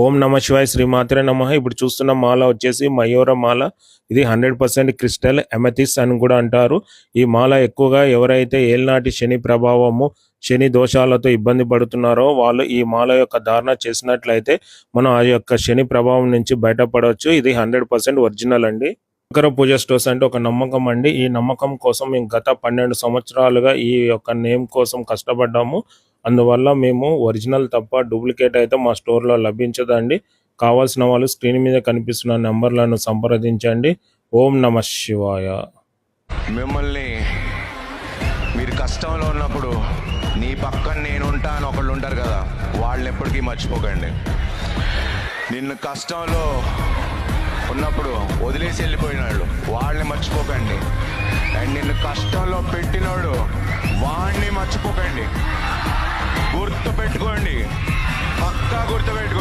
ఓం నమ శివాయ శ్రీమాత్రే నమః. ఇప్పుడు చూస్తున్న మాల వచ్చేసి మయూర మాల. ఇది 100% క్రిస్టల్ ఎమెథిస్ అని కూడా అంటారు. ఈ మాల ఎక్కువగా ఎవరైతే ఏలినాటి శని ప్రభావము, శని దోషాలతో ఇబ్బంది పడుతున్నారో వాళ్ళు ఈ మాల యొక్క ధారణ చేసినట్లయితే మనం ఆ యొక్క శని ప్రభావం నుంచి బయటపడవచ్చు. ఇది 100% ఒరిజినల్ అండి. శంకర పూజ స్టోర్స్ అంటే ఒక నమ్మకం అండి. ఈ నమ్మకం కోసం మేము గత 12 సంవత్సరాలుగా ఈ యొక్క నేమ్ కోసం కష్టపడ్డాము. అందువల్ల మేము ఒరిజినల్ తప్ప డూప్లికేట్ అయితే మా స్టోర్లో లభించదండి. కావాల్సిన వాళ్ళు స్క్రీన్ మీద కనిపిస్తున్న నెంబర్లను సంప్రదించండి. ఓం నమ శివాయ. మిమ్మల్ని మీరు కష్టంలో ఉన్నప్పుడు నీ పక్కన నేను ఉంటా అని ఒకళ్ళు ఉంటారు కదా, వాళ్ళని ఎప్పటికీ మర్చిపోకండి. నిన్ను కష్టంలో ఉన్నప్పుడు వదిలేసి వెళ్ళిపోయినాడు వాళ్ళని మర్చిపోకండి. అండ్ నిన్ను కష్టంలో పెట్టినోడు వాడిని మర్చిపోకండి. గుర్తుపెట్టుకోండి, పక్కా గుర్తుపెట్టుకోండి.